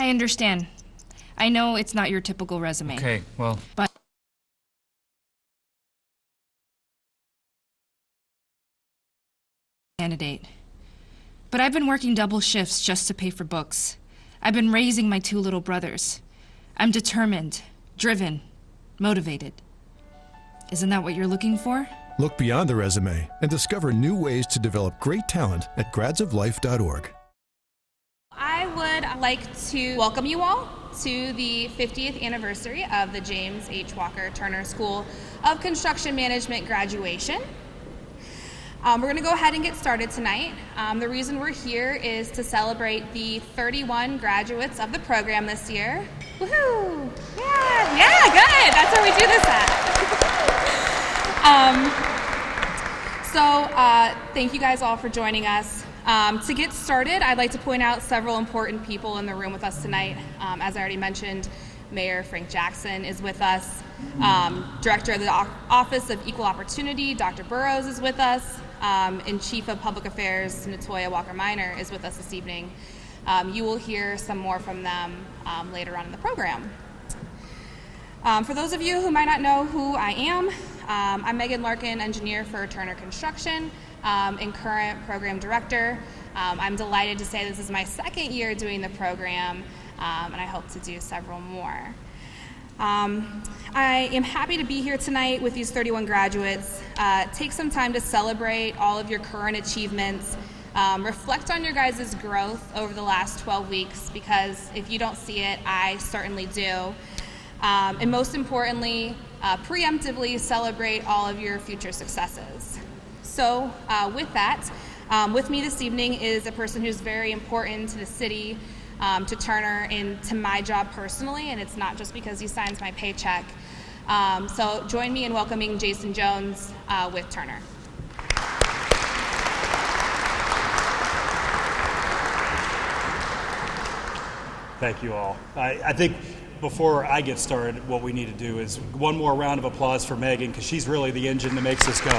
I understand. I know it's not your typical resume. Okay, well... But... candidate. But I've been working double shifts just to pay for books. I've been raising my 2 little brothers. I'm determined, driven, motivated. Isn't that what you're looking for? Look beyond the resume and discover new ways to develop great talent at gradsoflife.org. I would like to welcome you all to the 50th anniversary of the James H. Walker Turner School of Construction Management graduation. We're going to go ahead and get started tonight. The reason we're here is to celebrate the 31 graduates of the program this year. Woohoo! Yeah, good. That's where we do this at. Thank you guys all for joining us. To get started, I'd like to point out several important people in the room with us tonight. As I already mentioned, Mayor Frank Jackson is with us. Director of the Office of Equal Opportunity, Dr. Burrows, is with us. And Chief of Public Affairs, Natoya Walker-Minor, is with us this evening. You will hear some more from them later on in the program. For those of you who might not know who I am, I'm Megan Larkin, engineer for Turner Construction and current program director. I'm delighted to say this is my 2nd year doing the program, and I hope to do several more. I am happy to be here tonight with these 31 graduates. Take some time to celebrate all of your current achievements. Reflect on your guys' growth over the last 12 weeks, because if you don't see it, I certainly do. And most importantly, preemptively celebrate all of your future successes. So with that, with me this evening is a person who's very important to the city, to Turner, and to my job personally, and it's not just because he signs my paycheck. So join me in welcoming Jason Jones with Turner. Thank you all. I think before I get started, what we need to do is one more round of applause for Megan, because she's really the engine that makes this go.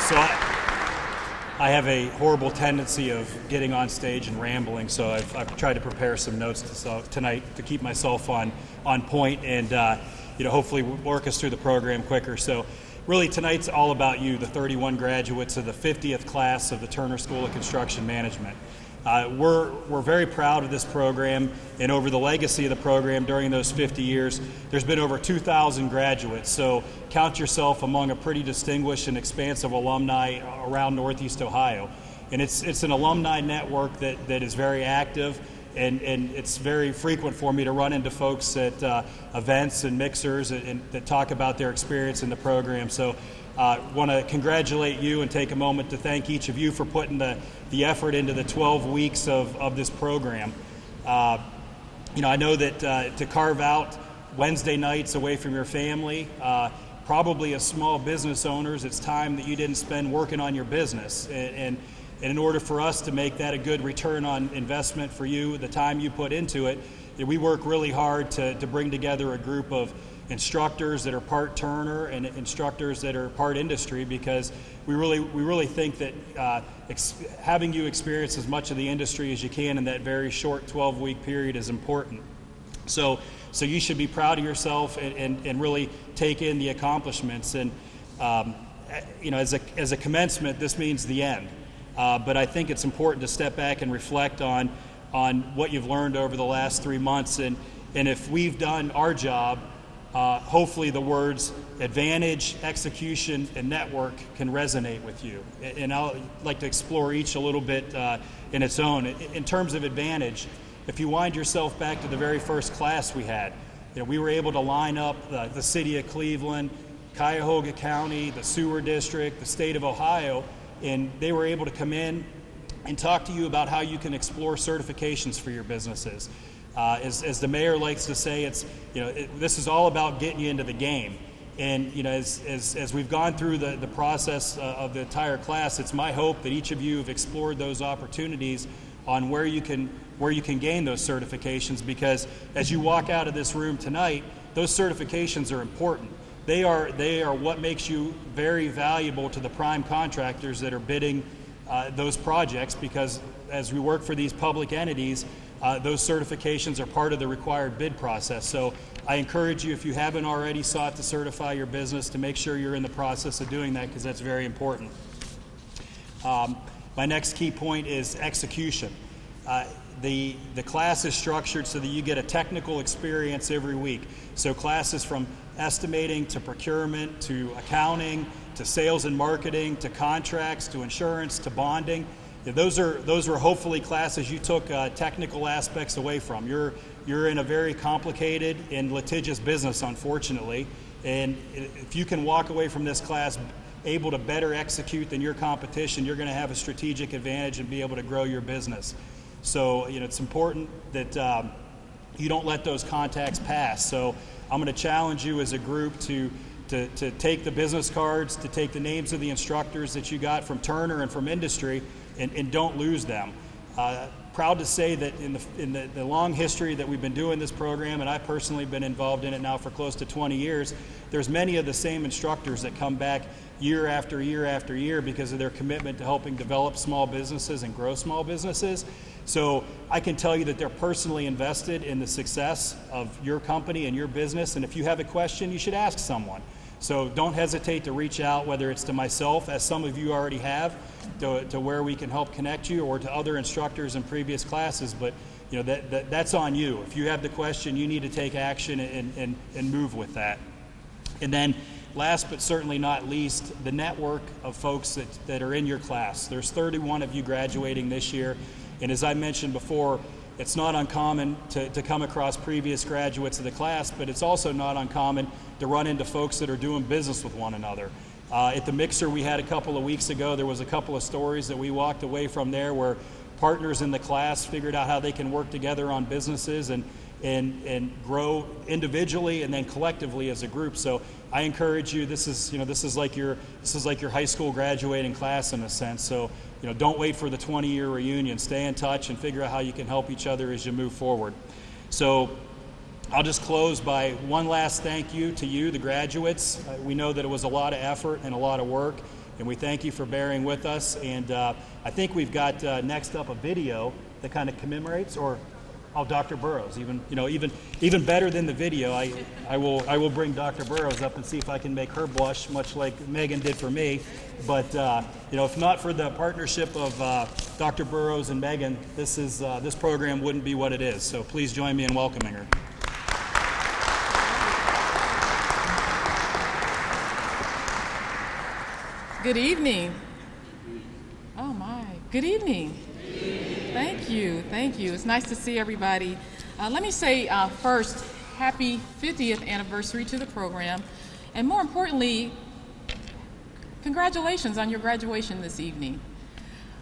So I have a horrible tendency of getting on stage and rambling, so I've tried to prepare some notes tonight to keep myself on point and hopefully work us through the program quicker. So really tonight's all about you, the 31 graduates of the 50th class of the Turner School of Construction Management. We're very proud of this program, and over the legacy of the program during those 50 years, there's been over 2,000 graduates, so count yourself among a pretty distinguished and expansive alumni around Northeast Ohio. And it's an alumni network that is very active, and it's very frequent for me to run into folks at events and mixers and that talk about their experience in the program. So want to congratulate you and take a moment to thank each of you for putting the effort into the 12 weeks of this program. I know that to carve out Wednesday nights away from your family, probably as small business owners, it's time that you didn't spend working on your business. And in order for us to make that a good return on investment for you, the time you put into it, we work really hard to bring together a group of instructors that are part Turner and instructors that are part industry, because we really think that having you experience as much of the industry as you can in that very short 12-week period is important. So you should be proud of yourself and really take in the accomplishments. And as a commencement, this means the end. But I think it's important to step back and reflect on what you've learned over the last 3 months. And if we've done our job, hopefully the words advantage, execution, and network can resonate with you. And I'll like to explore each a little bit in its own. In terms of advantage, if you wind yourself back to the very first class we had, we were able to line up the city of Cleveland, Cuyahoga County, the sewer district, the state of Ohio, and they were able to come in and talk to you about how you can explore certifications for your businesses. As the mayor likes to say, this is all about getting you into the game. And as we've gone through the process of the entire class, it's my hope that each of you have explored those opportunities on where you can gain those certifications, because as you walk out of this room tonight, those certifications are important. They are what makes you very valuable to the prime contractors that are bidding those projects, because as we work for these public entities, those certifications are part of the required bid process. So I encourage you, if you haven't already sought to certify your business, to make sure you're in the process of doing that, because that's very important. My next key point is execution. The class is structured so that you get a technical experience every week. So classes from estimating to procurement to accounting to sales and marketing to contracts to insurance to bonding. Those are hopefully classes you took technical aspects away from. You're in a very complicated and litigious business, unfortunately, and if you can walk away from this class able to better execute than your competition, you're going to have a strategic advantage and be able to grow your business. So it's important that you don't let those contacts pass. So I'm going to challenge you as a group to take the business cards, to take the names of the instructors that you got from Turner and from industry, and don't lose them. Proud to say that in the long history that we've been doing this program, and I've personally been involved in it now for close to 20 years, there's many of the same instructors that come back year after year after year because of their commitment to helping develop small businesses and grow small businesses. So I can tell you that they're personally invested in the success of your company and your business, and if you have a question, you should ask someone. So don't hesitate to reach out, whether it's to myself, as some of you already have, to where we can help connect you, or to other instructors in previous classes. But that's on you. If you have the question, you need to take action and move with that. And then last but certainly not least, the network of folks that are in your class. There's 31 of you graduating this year. And as I mentioned before, it's not uncommon to come across previous graduates of the class, but it's also not uncommon to run into folks that are doing business with one another. At the mixer we had a couple of weeks ago, there was a couple of stories that we walked away from there where partners in the class figured out how they can work together on businesses and grow individually and then collectively as a group. So I encourage you, this is like your high school graduating class in a sense. So don't wait for the 20-year reunion. Stay in touch and figure out how you can help each other as you move forward. So I'll just close by one last thank you to you, the graduates. We know that it was a lot of effort and a lot of work, and we thank you for bearing with us. And I think we've got next up a video that kind of commemorates, or Dr. Burrows, even better than the video. I will bring Dr. Burrows up and see if I can make her blush, much like Megan did for me. But if not for the partnership of Dr. Burrows and Megan, this program wouldn't be what it is. So please join me in welcoming her. Good evening. Oh my, good evening. Thank you. It's nice to see everybody. Let me say first, happy 50th anniversary to the program, and more importantly, congratulations on your graduation this evening.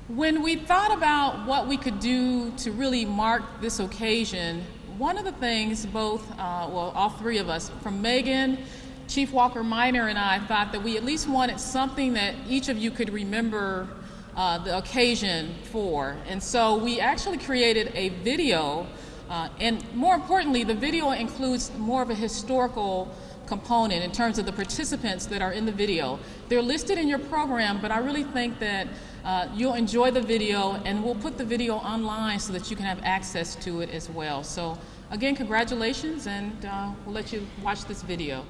When we thought about what we could do to really mark this occasion, one of the things all three of us, from Megan, Chief Walker Minor, and I, thought that we at least wanted something that each of you could remember the occasion for. And so we actually created a video, and more importantly, the video includes more of a historical component in terms of the participants that are in the video. They're listed in your program, but I really think that you'll enjoy the video, and we'll put the video online so that you can have access to it as well. So again, congratulations, and we'll let you watch this video.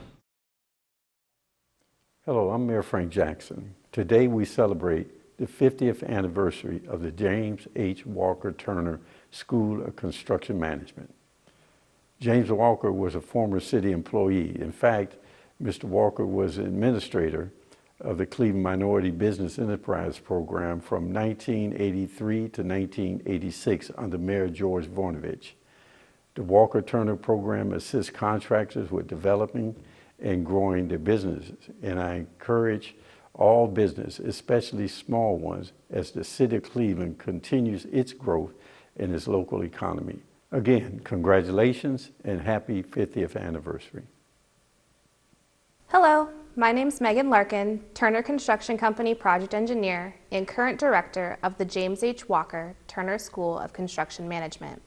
Hello, I'm Mayor Frank Jackson. Today we celebrate the 50th anniversary of the James H. Walker Turner School of Construction Management. James Walker was a former city employee. In fact, Mr. Walker was administrator of the Cleveland Minority Business Enterprise Program from 1983 to 1986 under Mayor George Voinovich. The Walker Turner Program assists contractors with developing and growing their businesses, and I encourage all business, especially small ones, as the city of Cleveland continues its growth in its local economy. Again, congratulations and happy 50th anniversary. Hello, my name's Megan Larkin, Turner Construction Company project engineer and current director of the James H. Walker Turner School of Construction Management.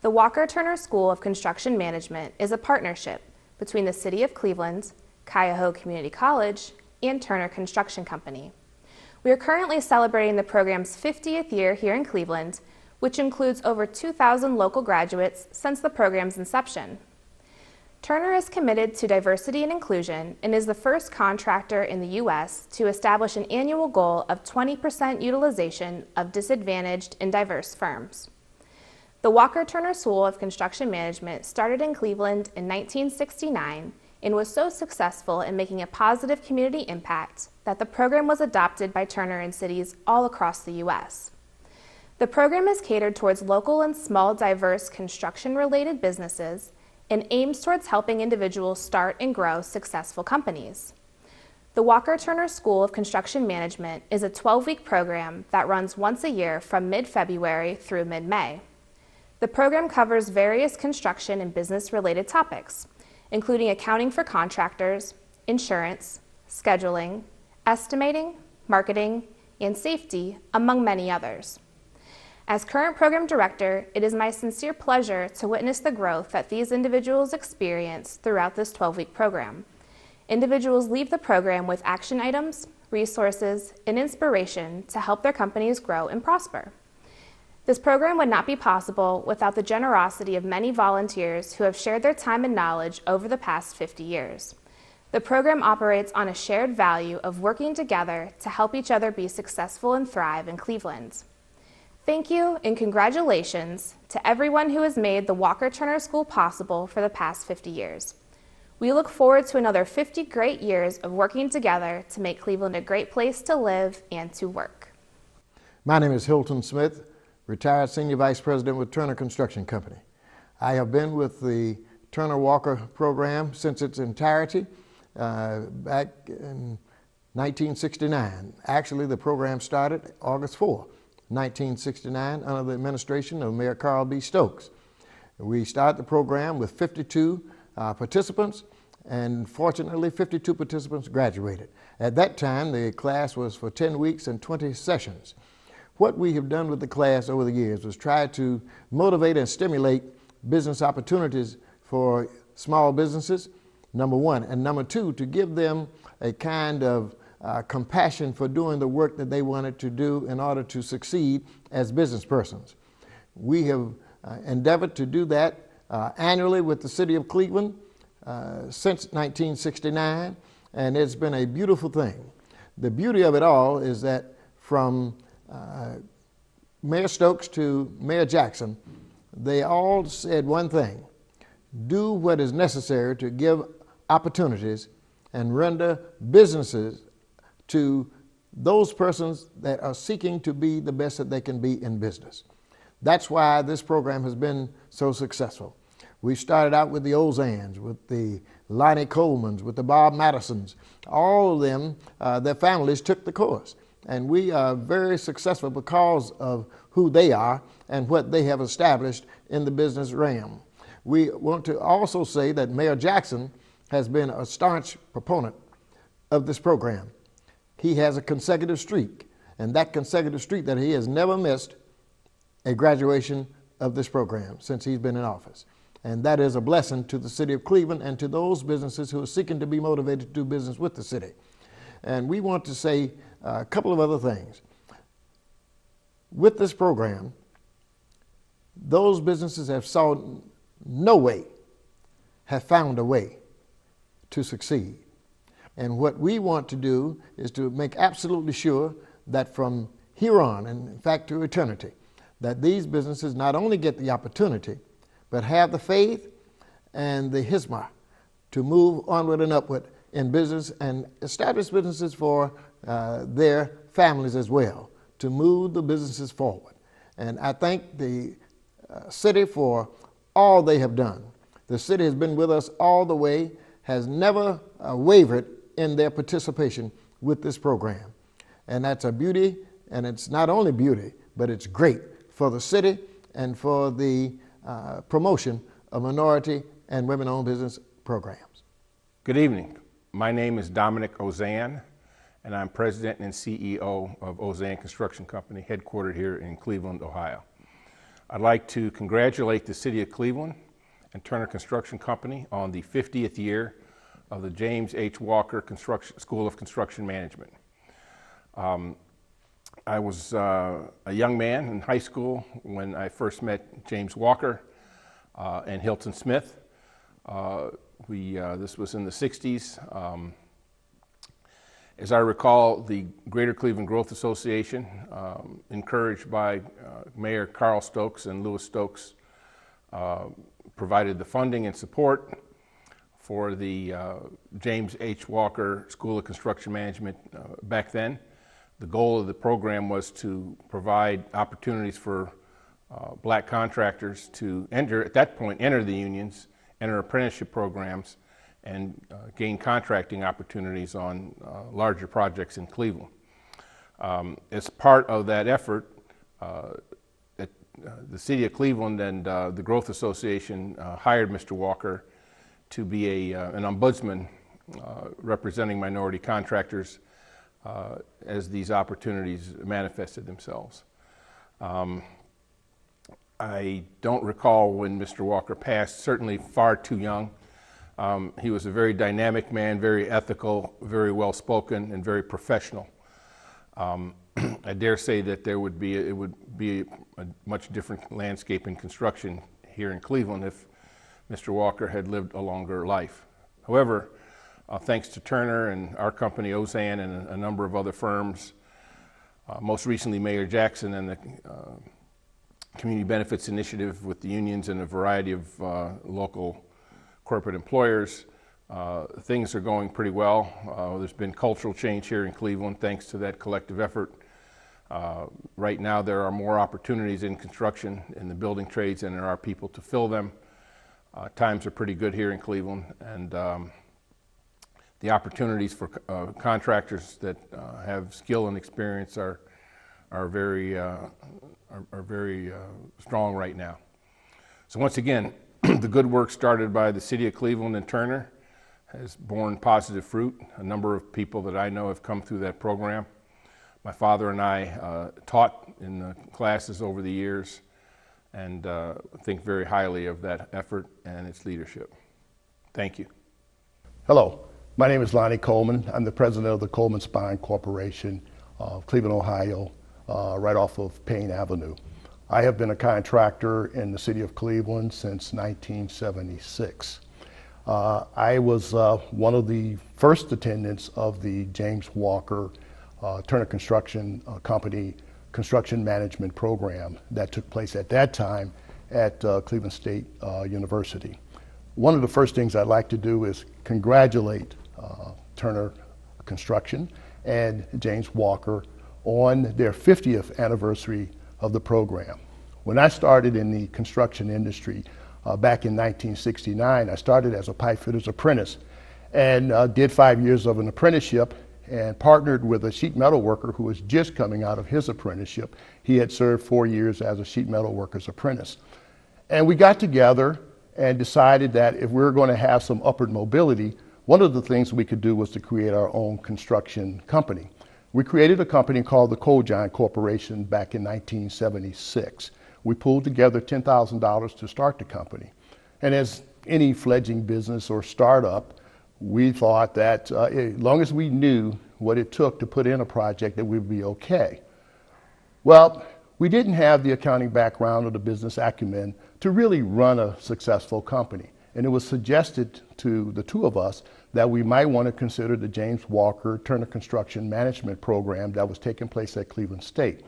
The Walker Turner School of Construction Management is a partnership between the City of Cleveland, Cuyahoga Community College, and Turner Construction Company. We are currently celebrating the program's 50th year here in Cleveland, which includes over 2,000 local graduates since the program's inception. Turner is committed to diversity and inclusion and is the first contractor in the U.S. to establish an annual goal of 20% utilization of disadvantaged and diverse firms. The Walker Turner School of Construction Management started in Cleveland in 1969 and was so successful in making a positive community impact that the program was adopted by Turner in cities all across the U.S. The program is catered towards local and small diverse construction-related businesses and aims towards helping individuals start and grow successful companies. The Walker Turner School of Construction Management is a 12-week program that runs once a year from mid-February through mid-May. The program covers various construction and business-related topics, including accounting for contractors, insurance, scheduling, estimating, marketing, and safety, among many others. As current program director, it is my sincere pleasure to witness the growth that these individuals experience throughout this 12-week program. Individuals leave the program with action items, resources, and inspiration to help their companies grow and prosper. This program would not be possible without the generosity of many volunteers who have shared their time and knowledge over the past 50 years. The program operates on a shared value of working together to help each other be successful and thrive in Cleveland. Thank you and congratulations to everyone who has made the Walker Turner School possible for the past 50 years. We look forward to another 50 great years of working together to make Cleveland a great place to live and to work. My name is Hilton Smith, retired Senior Vice President with Turner Construction Company. I have been with the Turner Walker program since its entirety back in 1969. Actually, the program started August 4, 1969, under the administration of Mayor Carl B. Stokes. We started the program with 52 participants, and fortunately 52 participants graduated. At that time, the class was for 10 weeks and 20 sessions. What we have done with the class over the years was try to motivate and stimulate business opportunities for small businesses, number one, and number two, to give them a kind of compassion for doing the work that they wanted to do in order to succeed as business persons. We have endeavored to do that annually with the city of Cleveland since 1969, and it's been a beautiful thing. The beauty of it all is that from Mayor Stokes to Mayor Jackson, they all said one thing: do what is necessary to give opportunities and render businesses to those persons that are seeking to be the best that they can be in business. That's why this program has been so successful. We started out with the Ozans, with the Lonnie Colemans, with the Bob Madisons. All of them, their families took the course. And we are very successful because of who they are and what they have established in the business realm. We want to also say that Mayor Jackson has been a staunch proponent of this program. He has a consecutive streak, and that consecutive streak that he has never missed a graduation of this program since he's been in office. And that is a blessing to the city of Cleveland and to those businesses who are seeking to be motivated to do business with the city. And we want to say a couple of other things. With this program, those businesses have found a way to succeed. And what we want to do is to make absolutely sure that from here on, and in fact to eternity, that these businesses not only get the opportunity, but have the faith and the hisma to move onward and upward in business and establish businesses for their families as well, to move the businesses forward. And I thank the city for all they have done. The city has been with us all the way, has never wavered in their participation with this program. And that's a beauty, and it's not only beauty, but it's great for the city and for the promotion of minority and women-owned business programs. Good evening. My name is Dominic Ozan, and I'm President and CEO of Ozan Construction Company, headquartered here in Cleveland, Ohio. I'd like to congratulate the City of Cleveland and Turner Construction Company on the 50th year of the James H. Walker School of Construction Management. I was a young man in high school when I first met James Walker and Hilton Smith. This was in the 60s. As I recall, the Greater Cleveland Growth Association, encouraged by Mayor Carl Stokes and Louis Stokes, provided the funding and support for the James H. Walker School of Construction Management back then. The goal of the program was to provide opportunities for black contractors to at that point, enter the unions, enter apprenticeship programs, and gain contracting opportunities on larger projects in Cleveland. As part of that effort, the City of Cleveland and the Growth Association hired Mr. Walker to be an ombudsman representing minority contractors as these opportunities manifested themselves. I don't recall when Mr. Walker passed, certainly far too young. He was a very dynamic man, very ethical, very well-spoken, and very professional. I dare say that it would be a much different landscape in construction here in Cleveland if Mr. Walker had lived a longer life. However, thanks to Turner and our company, Ozan, and a number of other firms, most recently Mayor Jackson and the Community Benefits Initiative with the unions and a variety of local corporate employers, things are going pretty well. There's been cultural change here in Cleveland thanks to that collective effort. Right now there are more opportunities in construction in the building trades than there are people to fill them. Times are pretty good here in Cleveland, and the opportunities for contractors that have skill and experience are very strong right now. So once again, the good work started by the City of Cleveland and Turner has borne positive fruit. A number of people that I know have come through that program. My father and I taught in the classes over the years and think very highly of that effort and its leadership. Thank you. Hello, my name is Lonnie Coleman. I'm the president of the Coleman Spine Corporation of Cleveland, Ohio, right off of Payne Avenue. I have been a contractor in the city of Cleveland since 1976. I was one of the first attendants of the James Walker Turner Construction Company construction management program that took place at that time at Cleveland State University. One of the first things I'd like to do is congratulate Turner Construction and James Walker on their 50th anniversary of the program. When I started in the construction industry back in 1969, I started as a pipe fitter's apprentice and did 5 years of an apprenticeship and partnered with a sheet metal worker who was just coming out of his apprenticeship. He had served 4 years as a sheet metal worker's apprentice. And we got together and decided that if we were going to have some upward mobility, one of the things we could do was to create our own construction company. We created a company called the Cogiant Corporation back in 1976. We pulled together $10,000 to start the company. And as any fledgling business or startup, we thought that as long as we knew what it took to put in a project, that we'd be okay. Well, we didn't have the accounting background or the business acumen to really run a successful company. And it was suggested to the two of us that we might want to consider the James Walker Turner Construction Management Program that was taking place at Cleveland State.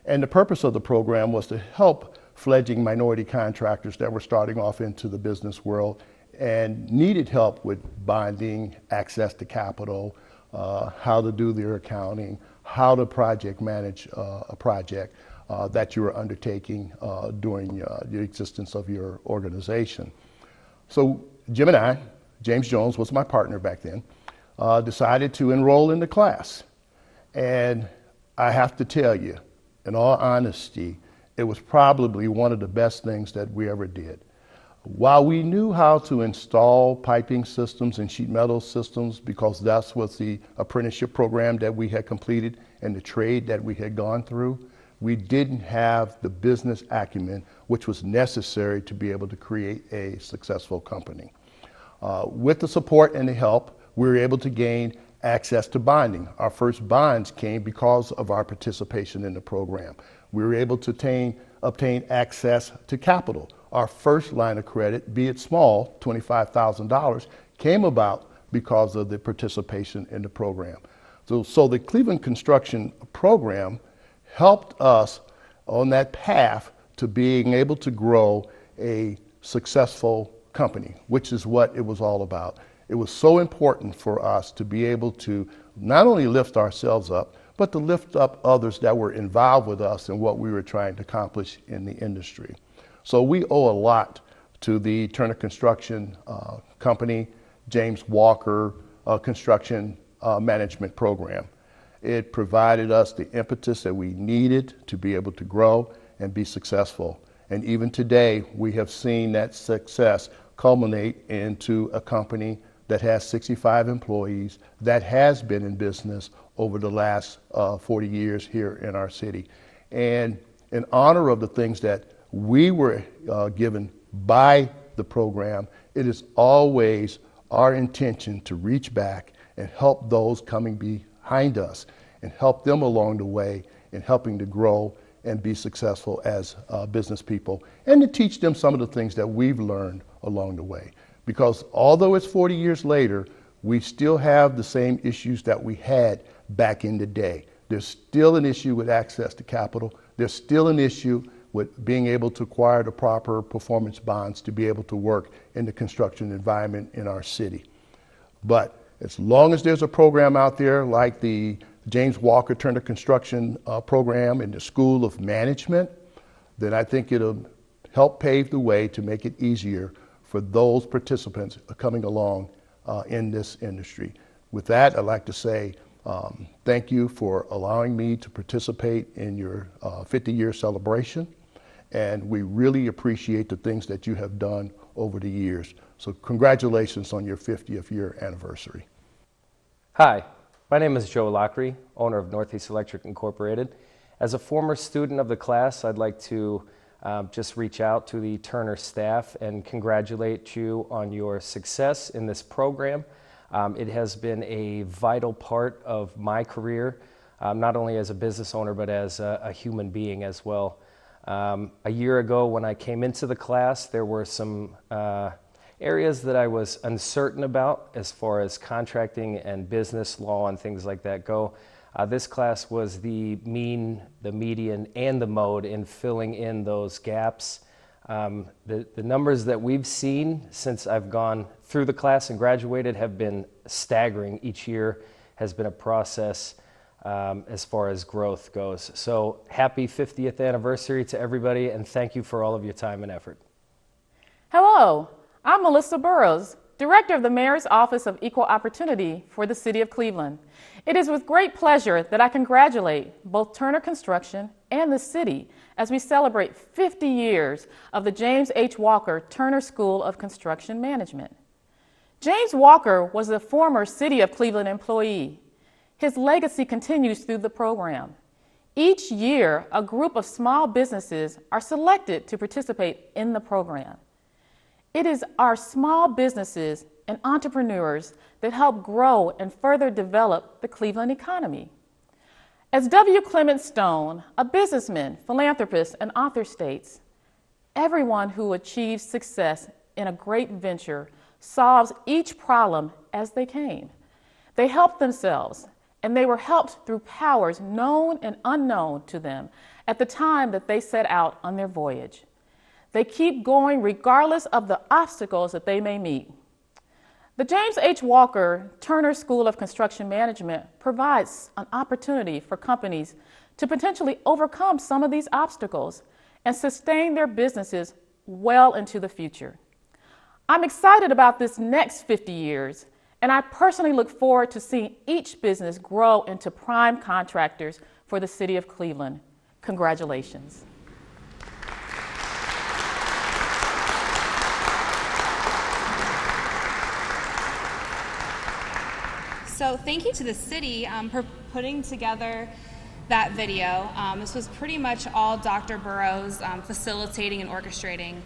And the purpose of the program was to help fledgling minority contractors that were starting off into the business world and needed help with bonding, access to capital, how to do their accounting, how to project manage a project that you were undertaking during the existence of your organization. So Jim and I, James Jones was my partner back then, decided to enroll in the class. And I have to tell you, in all honesty, it was probably one of the best things that we ever did. While we knew how to install piping systems and sheet metal systems, because that was the apprenticeship program that we had completed and the trade that we had gone through, we didn't have the business acumen which was necessary to be able to create a successful company. With the support and the help, we were able to gain access to bonding. Our first bonds came because of our participation in the program. We were able to obtain access to capital. Our first line of credit, be it small, $25,000, came about because of the participation in the program. So the Cleveland Construction Program helped us on that path to being able to grow a successful company, which is what it was all about. It was so important for us to be able to not only lift ourselves up, but to lift up others that were involved with us in what we were trying to accomplish in the industry. So we owe a lot to the Turner Construction Company, James Walker Construction Management Program. It provided us the impetus that we needed to be able to grow and be successful. And even today, we have seen that success culminate into a company that has 65 employees that has been in business over the last 40 years here in our city. And in honor of the things that we were given by the program, it is always our intention to reach back and help those coming behind us and help them along the way in helping to grow and be successful as business people, and to teach them some of the things that we've learned along the way. Because although it's 40 years later, we still have the same issues that we had back in the day. There's still an issue with access to capital. There's still an issue with being able to acquire the proper performance bonds to be able to work in the construction environment in our city. But as long as there's a program out there like the James Walker Turner Construction Program in the School of Management, then I think it'll help pave the way to make it easier for those participants coming along in this industry. With that, I'd like to say thank you for allowing me to participate in your 50-year celebration, and we really appreciate the things that you have done over the years. So congratulations on your 50th year anniversary. Hi, my name is Joe Lockery, owner of Northeast Electric Incorporated. As a former student of the class, I'd like to just reach out to the Turner staff and congratulate you on your success in this program. It has been a vital part of my career, not only as a business owner, but as a human being as well. A year ago when I came into the class, there were some areas that I was uncertain about as far as contracting and business law and things like that go. This class was the mean, the median, and the mode in filling in those gaps. The numbers that we've seen since I've gone through the class and graduated have been staggering. Each year has been a process as far as growth goes. So happy 50th anniversary to everybody, and thank you for all of your time and effort. Hello, I'm Melissa Burrows, Director of the Mayor's Office of Equal Opportunity for the City of Cleveland. It is with great pleasure that I congratulate both Turner Construction and the city as we celebrate 50 years of the James H. Walker Turner School of Construction Management. James Walker was a former City of Cleveland employee. His legacy continues through the program. Each year, a group of small businesses are selected to participate in the program. It is our small businesses and entrepreneurs that help grow and further develop the Cleveland economy. As W. Clement Stone, a businessman, philanthropist, and author states, everyone who achieves success in a great venture solves each problem as they came. They helped themselves, and they were helped through powers known and unknown to them at the time that they set out on their voyage. They keep going regardless of the obstacles that they may meet. The James H. Walker Turner School of Construction Management provides an opportunity for companies to potentially overcome some of these obstacles and sustain their businesses well into the future. I'm excited about this next 50 years, and I personally look forward to seeing each business grow into prime contractors for the City of Cleveland. Congratulations. So thank you to the city for putting together that video. This was pretty much all Dr. Burrows facilitating and orchestrating.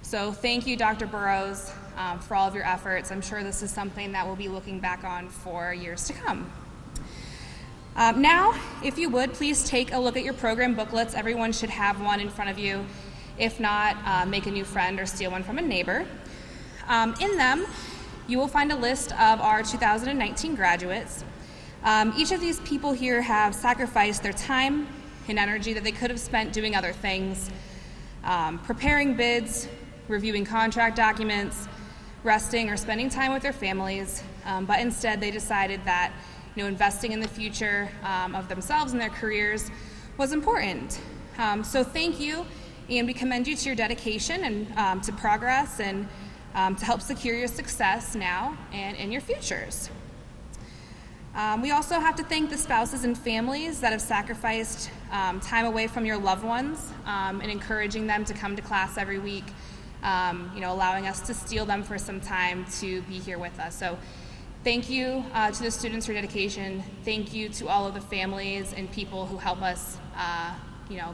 So thank you, Dr. Burrows, for all of your efforts. I'm sure this is something that we'll be looking back on for years to come. Now, if you would, please take a look at your program booklets. Everyone should have one in front of you. If not, make a new friend or steal one from a neighbor. In them, you will find a list of our 2019 graduates. Each of these people here have sacrificed their time and energy that they could have spent doing other things, preparing bids, reviewing contract documents, resting or spending time with their families, but instead they decided that investing in the future of themselves and their careers was important. So thank you, and we commend you to your dedication and to progress and to help secure your success now and in your futures. We also have to thank the spouses and families that have sacrificed time away from your loved ones and encouraging them to come to class every week, allowing us to steal them for some time to be here with us. So thank you to the students for dedication. Thank you to all of the families and people who help us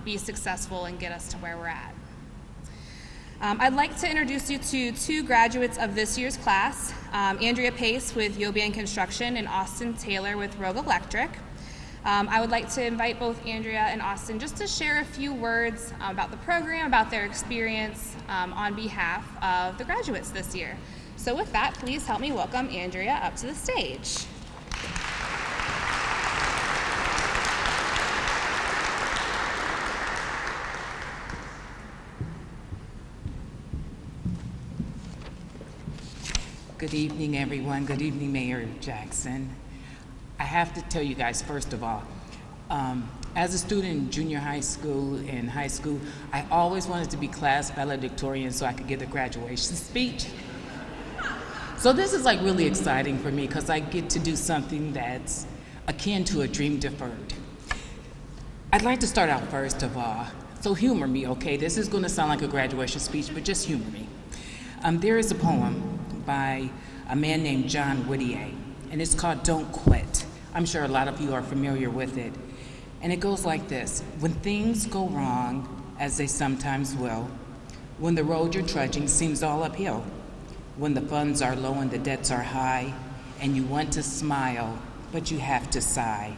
be successful and get us to where we're at. I'd like to introduce you to two graduates of this year's class, Andrea Pace with Yoban Construction and Austin Taylor with Rogue Electric. I would like to invite both Andrea and Austin just to share a few words about the program, about their experience on behalf of the graduates this year. So with that, please help me welcome Andrea up to the stage. Good evening, everyone. Good evening, Mayor Jackson. I have to tell you guys, first of all, as a student in junior high school and high school, I always wanted to be class valedictorian so I could give a graduation speech. So this is like really exciting for me because I get to do something that's akin to a dream deferred. I'd like to start out first of all, so humor me, okay? This is going to sound like a graduation speech, but just humor me. There is a poem by a man named John Whittier, and it's called Don't Quit. I'm sure a lot of you are familiar with it. And it goes like this: when things go wrong, as they sometimes will, when the road you're trudging seems all uphill, when the funds are low and the debts are high, and you want to smile, but you have to sigh,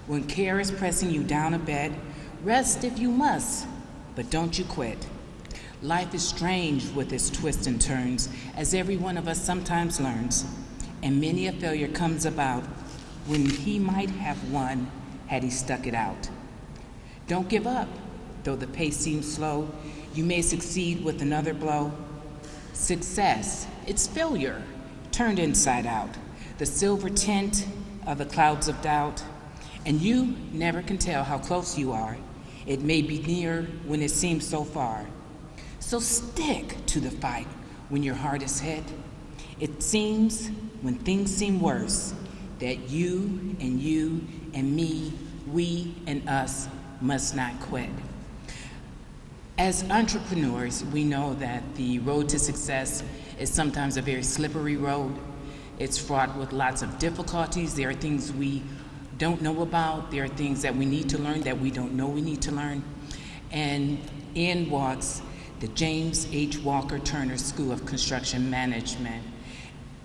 when care is pressing you down a bed, rest if you must, but don't you quit. Life is strange with its twists and turns, as every one of us sometimes learns, and many a failure comes about when he might have won had he stuck it out. Don't give up, though the pace seems slow. You may succeed with another blow. Success, it's failure, turned inside out, the silver tint of the clouds of doubt, and you never can tell how close you are. It may be near when it seems so far. So stick to the fight when your heart is hit. It seems, when things seem worse, that you and me, we and us must not quit. As entrepreneurs, we know that the road to success is sometimes a very slippery road. It's fraught with lots of difficulties. There are things we don't know about. There are things that we need to learn that we don't know we need to learn. And in walks the James H. Walker Turner School of Construction Management.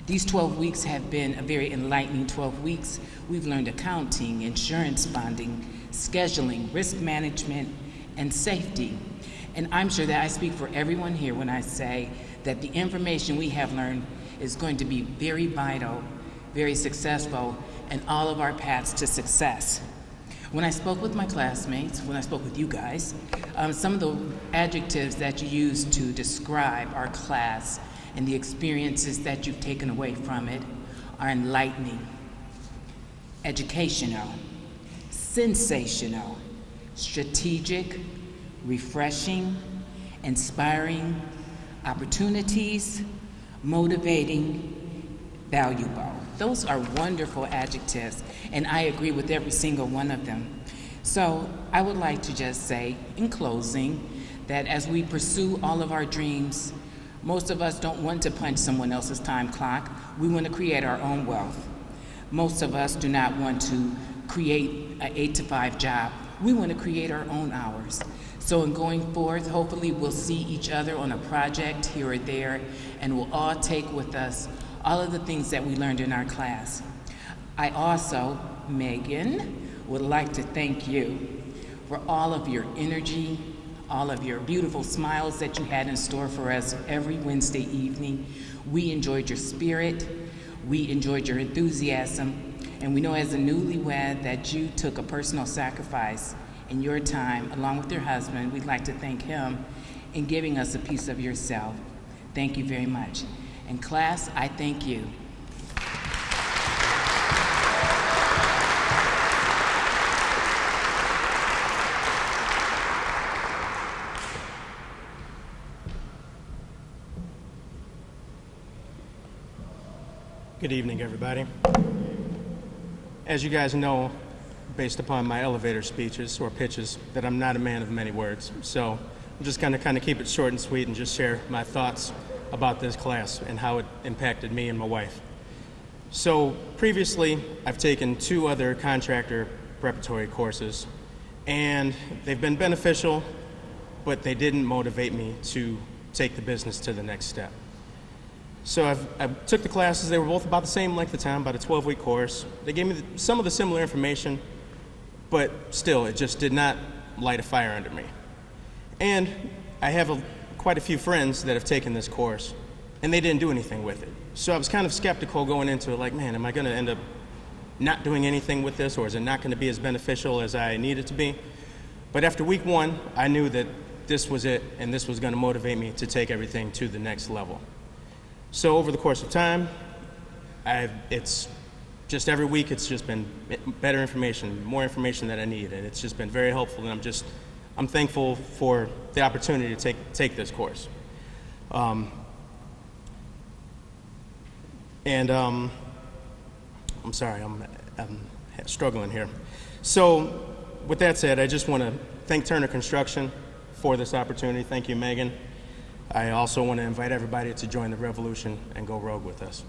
These 12 weeks have been a very enlightening 12 weeks. We've learned accounting, insurance bonding, scheduling, risk management, and safety. And I'm sure that I speak for everyone here when I say that the information we have learned is going to be very vital, very successful, in all of our paths to success. When I spoke with my classmates, when I spoke with you guys, some of the adjectives that you used to describe our class and the experiences that you've taken away from it are enlightening, educational, sensational, strategic, refreshing, inspiring, opportunities, motivating, valuable. Those are wonderful adjectives, and I agree with every single one of them. So I would like to just say, in closing, that as we pursue all of our dreams, most of us don't want to punch someone else's time clock. We want to create our own wealth. Most of us do not want to create an 8-to-5 job. We want to create our own hours. So in going forth, hopefully we'll see each other on a project here or there, and we'll all take with us all of the things that we learned in our class. I also, Megan, would like to thank you for all of your energy, all of your beautiful smiles that you had in store for us every Wednesday evening. We enjoyed your spirit, we enjoyed your enthusiasm, and we know as a newlywed that you took a personal sacrifice in your time, along with your husband. We'd like to thank him in giving us a piece of yourself. Thank you very much. And class, I thank you. Good evening, everybody. As you guys know, based upon my elevator speeches or pitches, that I'm not a man of many words. So I'm just going to kind of keep it short and sweet and just share my thoughts about this class and how it impacted me and my wife. So previously, I've taken 2 other contractor preparatory courses, and they've been beneficial, but they didn't motivate me to take the business to the next step. So I took the classes. They were both about the same length of time, about a 12-week course. They gave me some of the similar information, but still, it just did not light a fire under me. And I have quite a few friends that have taken this course, and they didn't do anything with it. So I was kind of skeptical going into it, like, man, am I going to end up not doing anything with this, or is it not going to be as beneficial as I need it to be? But after week 1, I knew that this was it, and this was going to motivate me to take everything to the next level. So over the course of time, it's just every week it's just been better information, more information that I need, and it's just been very helpful, and I'm thankful for the opportunity to take this course. I'm sorry, I'm struggling here. So with that said, I just want to thank Turner Construction for this opportunity. Thank you, Megan. I also want to invite everybody to join the revolution and go rogue with us.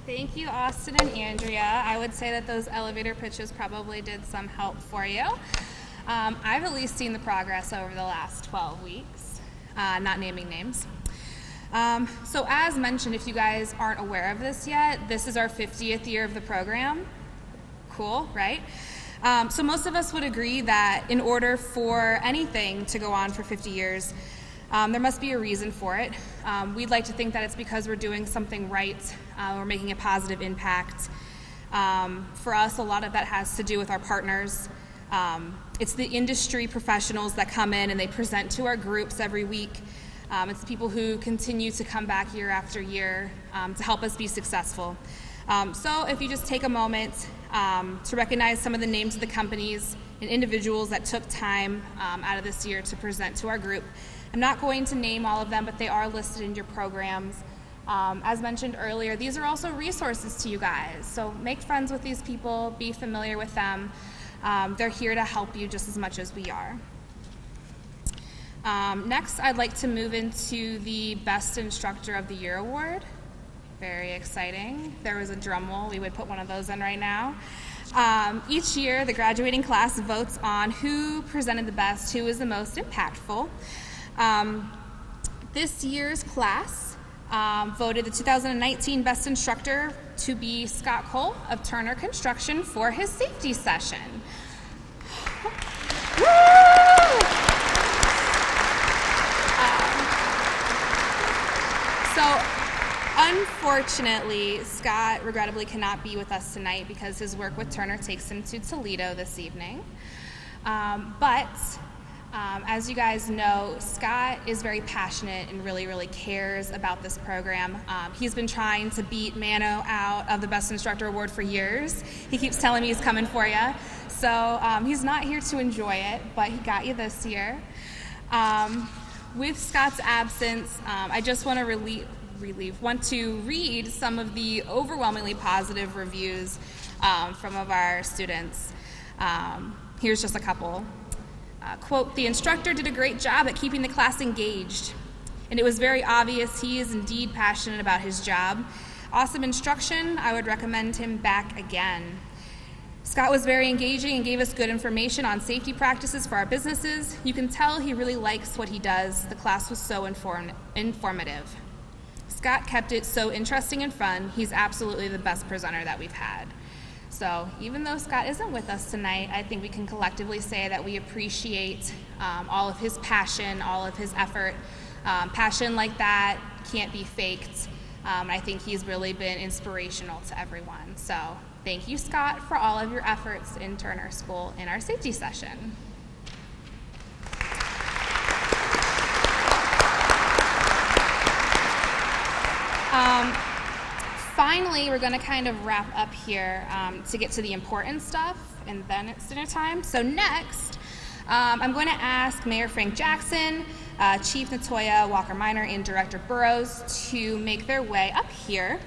Thank you, Austin and Andrea. I would say that those elevator pitches probably did some help for you. I've at least seen the progress over the last 12 weeks, not naming names. So as mentioned, if you guys aren't aware of this yet, this is our 50th year of the program. Cool, right? So most of us would agree that in order for anything to go on for 50 years, there must be a reason for it. We'd like to think that it's because we're doing something right, we're making a positive impact. For us, a lot of that has to do with our partners. It's the industry professionals that come in and they present to our groups every week. It's the people who continue to come back year after year to help us be successful. So if you just take a moment to recognize some of the names of the companies and individuals that took time out of this year to present to our group. I'm not going to name all of them, but they are listed in your programs. As mentioned earlier, these are also resources to you guys. So make friends with these people, be familiar with them. They're here to help you just as much as we are. Next, I'd like to move into the Best Instructor of the Year award. Very exciting. There was a drum roll. We would put one of those in right now. Each year, the graduating class votes on who presented the best, who was the most impactful. This year's class voted the 2019 Best Instructor to be Scott Cole of Turner Construction for his safety session. Woo! So, unfortunately, Scott regrettably cannot be with us tonight because his work with Turner takes him to Toledo this evening. As you guys know, Scott is very passionate and really cares about this program. He's been trying to beat Mano out of the Best Instructor Award for years. He keeps telling me he's coming for you. So he's not here to enjoy it, but he got you this year. With Scott's absence, I just want to read some of the overwhelmingly positive reviews from of our students. Here's just a couple. Quote, "The instructor did a great job at keeping the class engaged. and it was very obvious he is indeed passionate about his job. Awesome instruction. I would recommend him back again. Scott was very engaging and gave us good information on safety practices for our businesses. You can tell he really likes what he does. The class was so informative. Scott kept it so interesting and fun. He's absolutely the best presenter that we've had. So even though Scott isn't with us tonight, I think we can collectively say that we appreciate all of his passion, all of his effort. Passion like that can't be faked. I think he's really been inspirational to everyone. So thank you, Scott, for all of your efforts in Turner School in our safety session. Finally, we're going to kind of wrap up here to get to the important stuff, and then it's dinner time. So next, I'm going to ask Mayor Frank Jackson, Chief Natoya Walker Minor, and Director Burrows to make their way up here.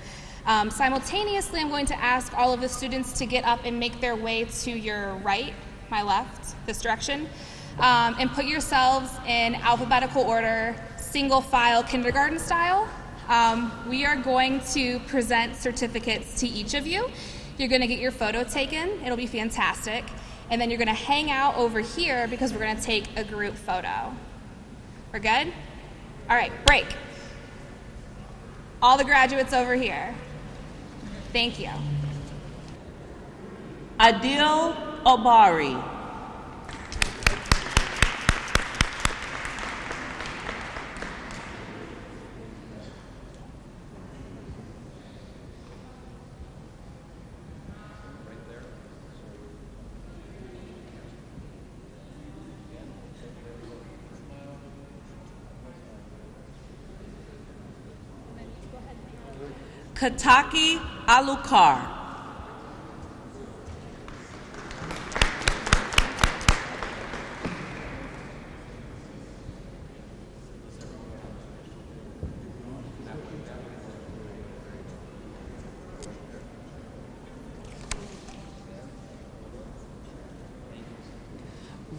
Simultaneously, I'm going to ask all of the students to get up and make their way to your right, my left, this direction, and put yourselves in alphabetical order, single file, kindergarten style. We are going to present certificates to each of you. You're going to get your photo taken. It'll be fantastic. And then you're going to hang out over here because we're going to take a group photo. We're good? All right, break. All the graduates over here. Thank you. Adil Obari. Kataki Alukar.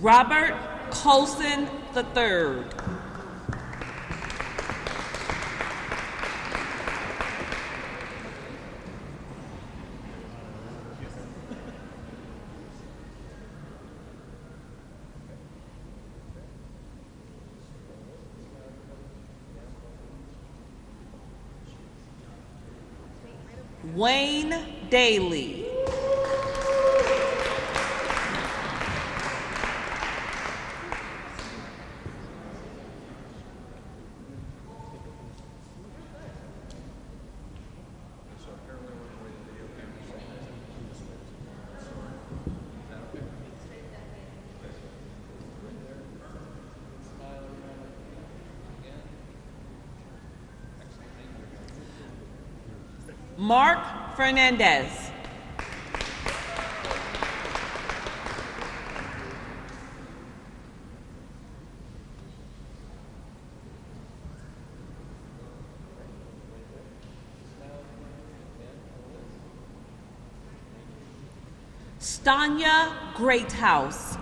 Robert Colson III. Wayne Daly. Mark Fernandez. Stanya Greathouse.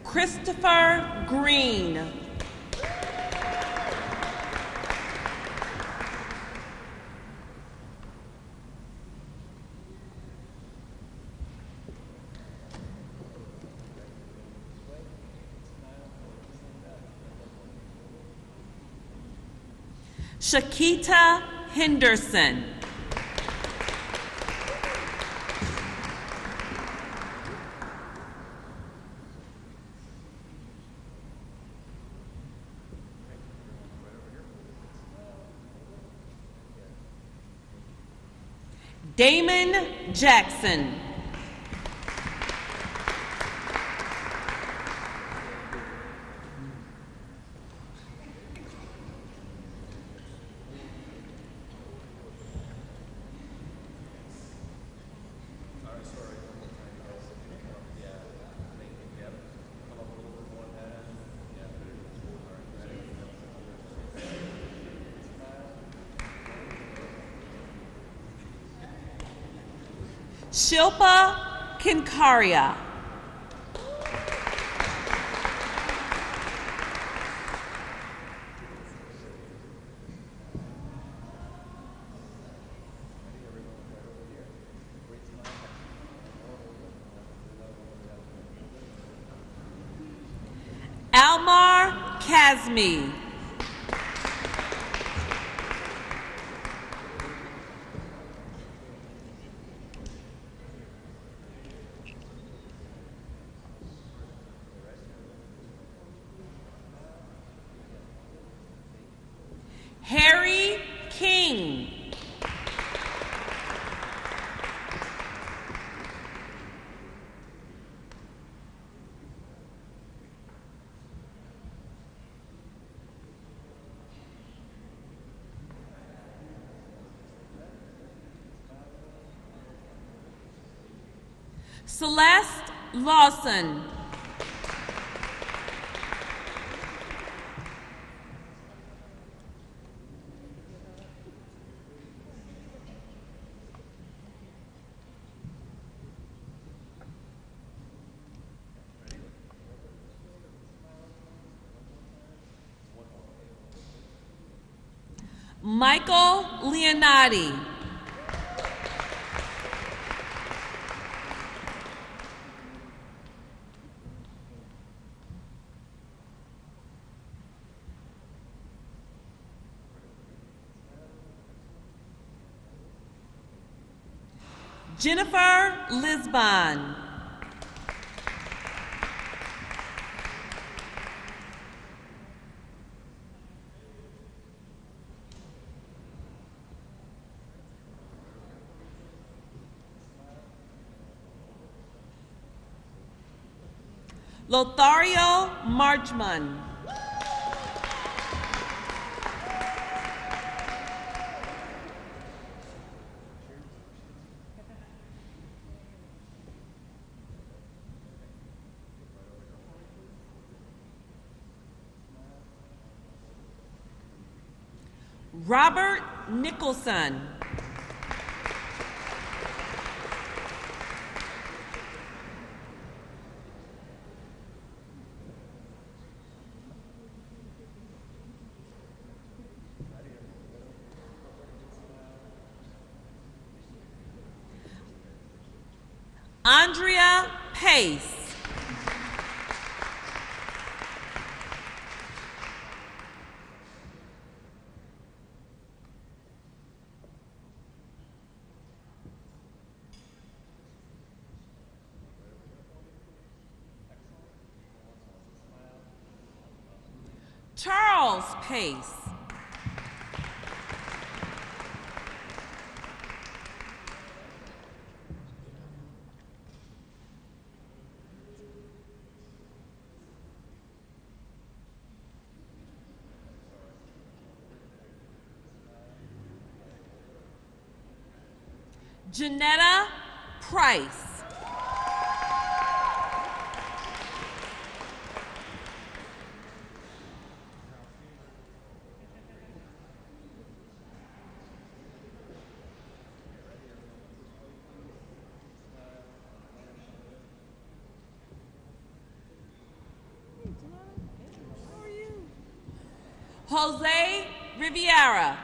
Christopher Green. Shakita Henderson. Damon Jackson. Shilpa Kinkaria. Almar Kazmi. Harry King. Celeste Lawson. Michael Leonardi. Jennifer Lisbon. Lothario Marchman. Robert Nicholson. Andrea Pace. Charles Pace. Janetta Price. Jose Riviera.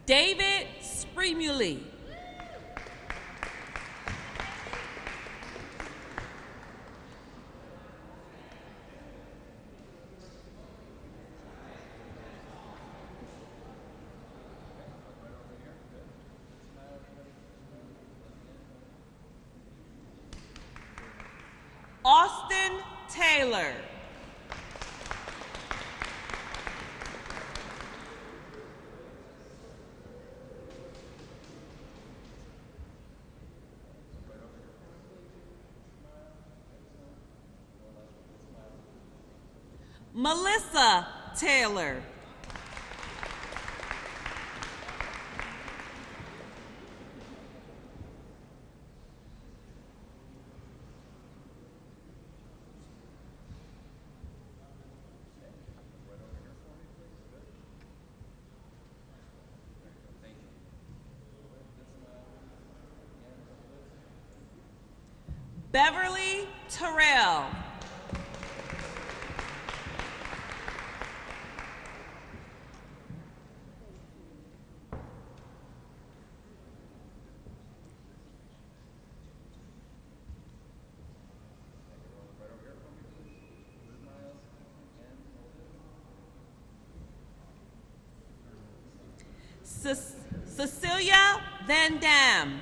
David Spremuli. Austin Taylor. Melissa Taylor. Beverly Terrell. Cecilia Van Dam.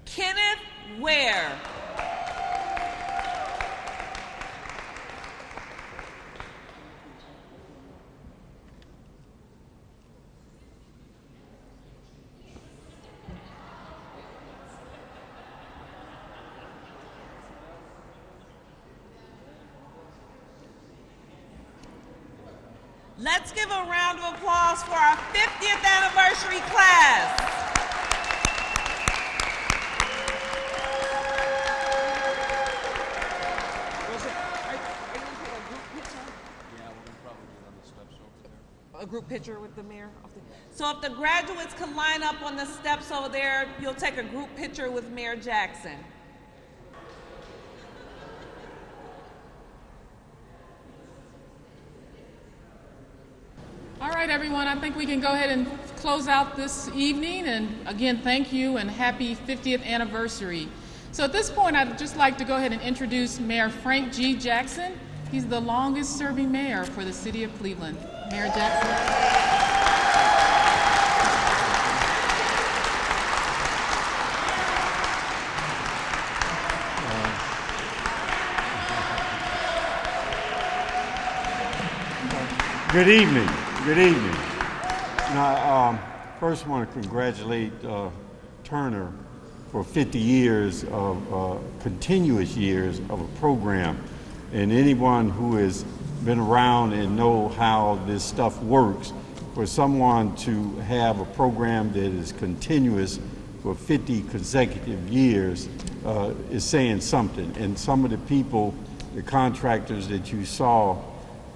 Kenneth Ware. Let's give a round of applause for our 50th anniversary class. A group picture with the mayor. So if the graduates could line up on the steps over there, you'll take a group picture with Mayor Jackson. All right, everyone, I think we can go ahead and close out this evening. And again, thank you and happy 50th anniversary. So at this point, I'd just like to go ahead and introduce Mayor Frank G. Jackson. He's the longest serving mayor for the city of Cleveland. Mayor Jackson. Good evening. Good evening. Now, first I want to congratulate Turner for 50 years of continuous years of a program. And anyone who has been around and know how this stuff works, for someone to have a program that is continuous for 50 consecutive years is saying something. And some of the people, the contractors that you saw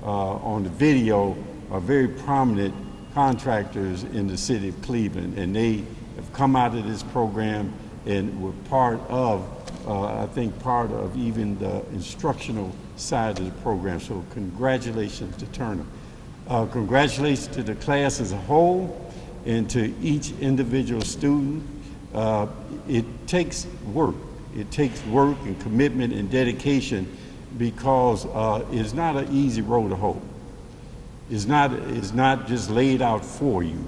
on the video are very prominent contractors in the city of Cleveland, and they have come out of this program and were part of, I think, part of even the instructional side of the program. So congratulations to Turner. Congratulations to the class as a whole and to each individual student. It takes work. It takes work and commitment and dedication, because it's not an easy road to hoe. It's not just laid out for you.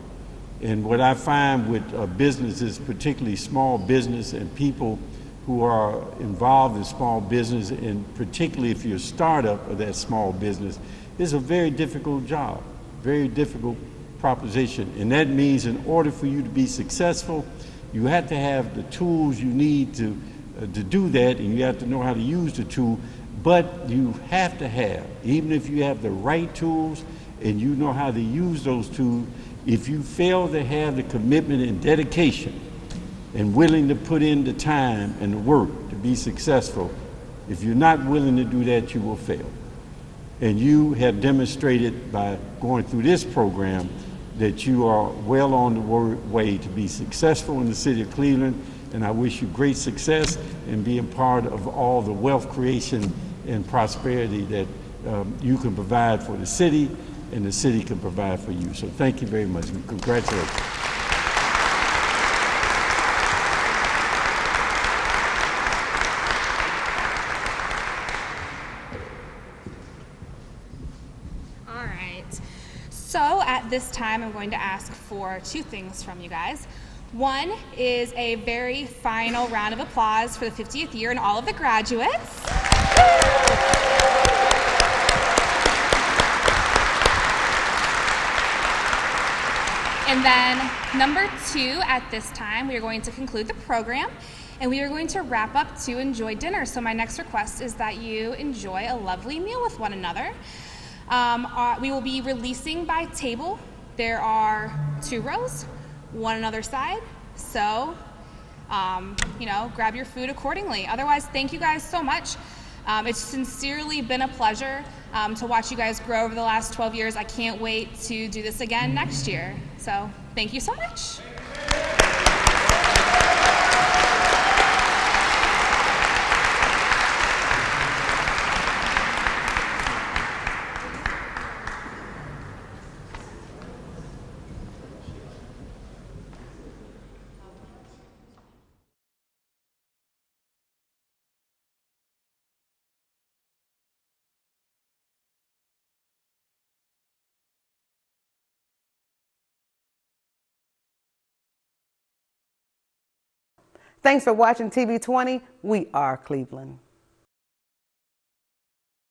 And what I find with businesses, particularly small business and people who are involved in small business, and particularly if you're a startup of that small business, it's a very difficult job, very difficult proposition. And that means in order for you to be successful, you have to have the tools you need to do that, and you have to know how to use the tool. But you have to have, even if you have the right tools and you know how to use those tools, if you fail to have the commitment and dedication and willing to put in the time and the work to be successful, if you're not willing to do that, you will fail. And you have demonstrated by going through this program that you are well on the way to be successful in the city of Cleveland. And I wish you great success in being part of all the wealth creation and prosperity that you can provide for the city and the city can provide for you. So thank you very much and congratulations. All right. So at this time, I'm going to ask for two things from you guys. One is a very final round of applause for the 50th year and all of the graduates. And then number two, at this time, we are going to conclude the program and we are going to wrap up to enjoy dinner. So my next request is that you enjoy a lovely meal with one another. We will be releasing by table. There are 2 rows, one on either side. So, grab your food accordingly. Otherwise, thank you guys so much. It's sincerely been a pleasure to watch you guys grow over the last 12 years. I can't wait to do this again next year. So, thank you so much. Thanks for watching TV 20. We are Cleveland.